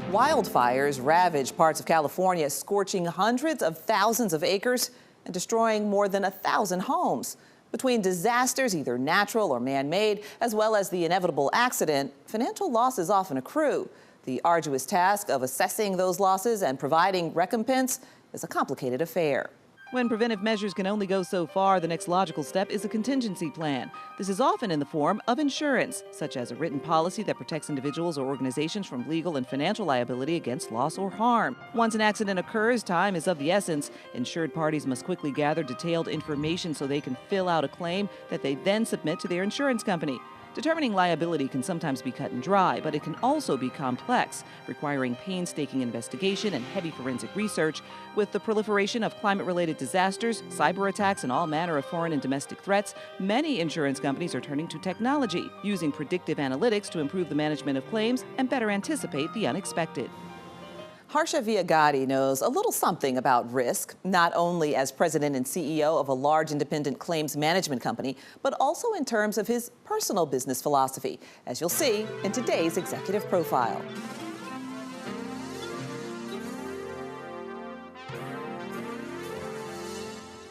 Wildfires ravaged parts of California, scorching hundreds of thousands of acres and destroying more than 1,000 homes. Between disasters, either natural or man-made, as well as the inevitable accident, financial losses often accrue. The arduous task of assessing those losses and providing recompense is a complicated affair. When preventive measures can only go so far, the next logical step is a contingency plan. This is often in the form of insurance, such as a written policy that protects individuals or organizations from legal and financial liability against loss or harm. Once an accident occurs, time is of the essence. Insured parties must quickly gather detailed information so they can fill out a claim that they then submit to their insurance company. Determining liability can sometimes be cut and dry, but it can also be complex, requiring painstaking investigation and heavy forensic research. With the proliferation of climate-related disasters, cyber attacks, and all manner of foreign and domestic threats, many insurance companies are turning to technology, using predictive analytics to improve the management of claims and better anticipate the unexpected. Harsha Agadi knows a little something about risk, not only as president and CEO of a large independent claims management company, but also in terms of his personal business philosophy, as you'll see in today's executive profile.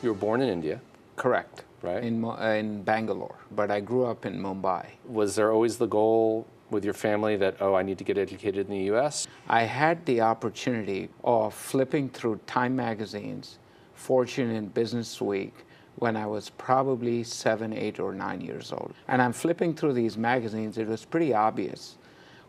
You were born in India. Correct. Right? In Bangalore, but I grew up in Mumbai. Was there always the goal with your family that, oh, I need to get educated in the U.S.? I had the opportunity of flipping through Time magazines, Fortune and Business Week, when I was probably 7, 8, or 9 years old. And I'm flipping through these magazines. It was pretty obvious.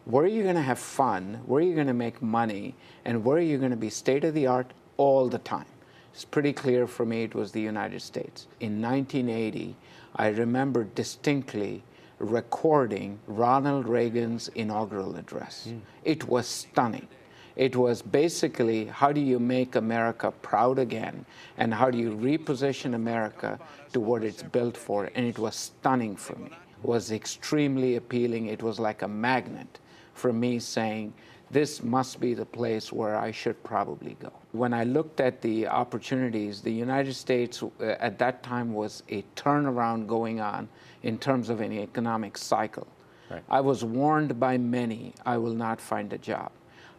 Where are you going to have fun? Where are you going to make money? And where are you going to be state-of-the-art all the time? It's pretty clear for me it was the United States. In 1980, I remember distinctly recording Ronald Reagan's inaugural address. It was stunning. It was basically, how do you make America proud again? And how do you reposition America to what it's built for? And it was stunning for me. It was extremely appealing. It was like a magnet for me, saying, this must be the place where I should probably go. When I looked at the opportunities, the United States at that time was a turnaround going on in terms of an economic cycle. Right. I was warned by many, I will not find a job.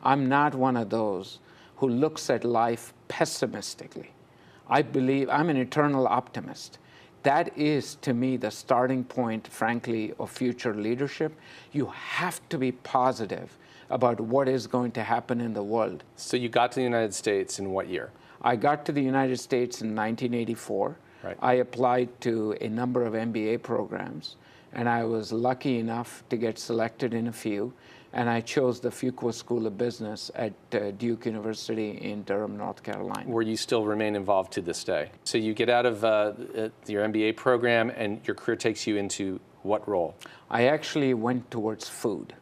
I'm not one of those who looks at life pessimistically. I believe I'm an eternal optimist. That is, to me, the starting point, frankly, of future leadership. You have to be positive about what is going to happen in the world. So you got to the United States in what year? I got to the United States in 1984. Right. I applied to a number of MBA programs, and I was lucky enough to get selected in a few, and I chose the Fuqua School of Business at Duke University in Durham, North Carolina. Where you still remain involved to this day. So you get out of your MBA program, and your career takes you into what role? I actually went towards food.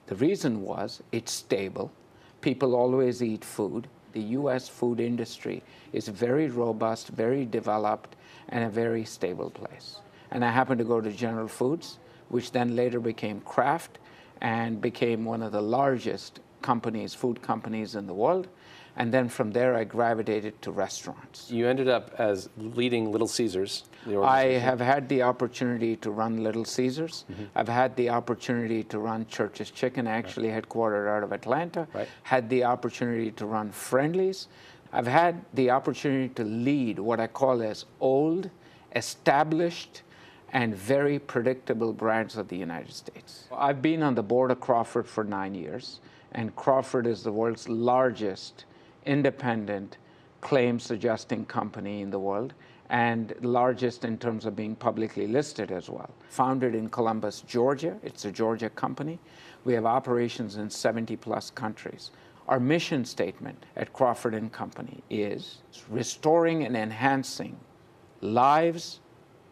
The reason was it's stable. People always eat food. The U.S. food industry is very robust, very developed, and a very stable place. And I happened to go to General Foods, which then later became Kraft and became one of the largest companies, food companies in the world. And then from there, I gravitated to restaurants. You ended up as leading Little Caesars. I have had the opportunity to run Little Caesars. I've had the opportunity to run Church's Chicken, actually headquartered out of Atlanta. Right. Had the opportunity to run Friendly's. I've had the opportunity to lead what I call as old, established, and very predictable brands of the United States. I've been on the board of Crawford for 9 years, and Crawford is the world's largest independent claims adjusting company in the world, and largest in terms of being publicly listed as well. Founded in Columbus, Georgia. It's a Georgia company. We have operations in 70+ countries. Our mission statement at Crawford & Company is restoring and enhancing lives,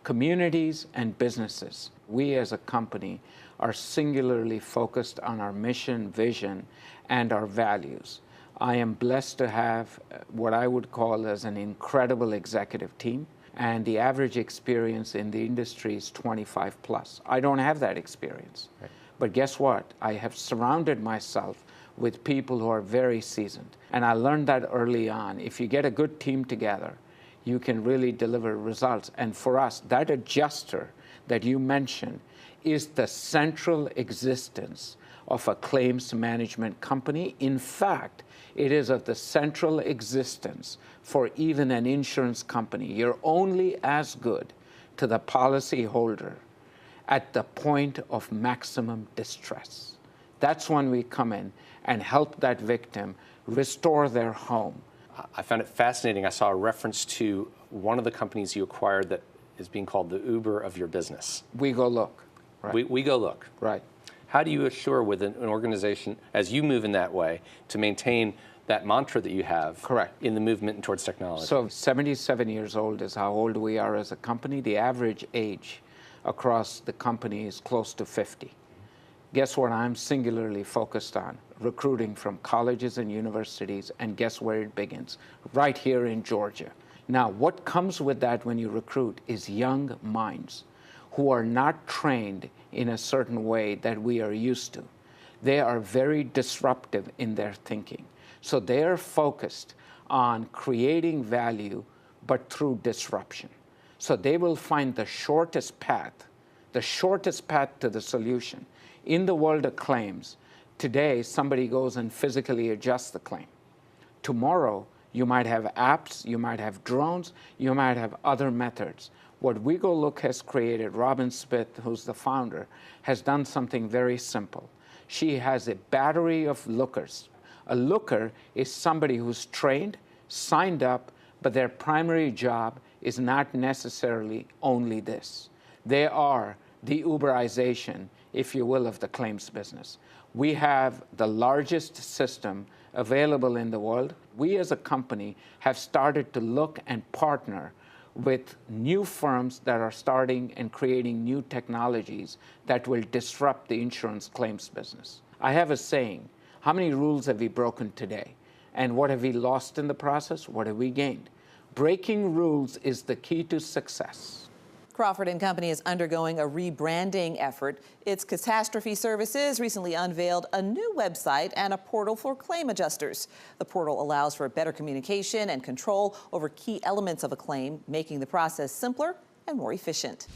communities, and businesses. We as a company are singularly focused on our mission, vision, and our values. I am blessed to have what I would call as an incredible executive team, and the average experience in the industry is 25+. I don't have that experience. Right. But guess what? I have surrounded myself with people who are very seasoned. And I learned that early on. If you get a good team together, you can really deliver results. And for us, that adjuster that you mentioned is the central existence of a claims management company. In fact, it is of the central existence for even an insurance company. You're only as good to the policyholder at the point of maximum distress. That's when we come in and help that victim restore their home. I found it fascinating. I saw a reference to one of the companies you acquired that is being called the Uber of your business. We go look. Right. We go look. Right. How do you assure with an organization, as you move in that way, to maintain that mantra that you have Correct. in the movement towards technology? So 77 years old is how old we are as a company. The average age across the company is close to 50. Guess what I'm singularly focused on? Recruiting from colleges and universities, and guess where it begins? Right here in Georgia. Now, what comes with that when you recruit is young minds who are not trained in a certain way that we are used to. They are very disruptive in their thinking. So they are focused on creating value, but through disruption. So they will find the shortest path to the solution. In the world of claims, today somebody goes and physically adjusts the claim. Tomorrow, you might have apps, you might have drones, you might have other methods. What We Go Look has created, Robin Smith, who's the founder, has done something very simple. She has a battery of lookers. A looker is somebody who's trained, signed up, but their primary job is not necessarily only this. They are the Uberization, if you will, of the claims business. We have the largest system available in the world. We as a company have started to look and partner with new firms that are starting and creating new technologies that will disrupt the insurance claims business. I have a saying, how many rules have we broken today? And what have we lost in the process? What have we gained? Breaking rules is the key to success. Crawford and Company is undergoing a rebranding effort. Its catastrophe services recently unveiled a new website and a portal for claim adjusters. The portal allows for better communication and control over key elements of a claim, making the process simpler and more efficient.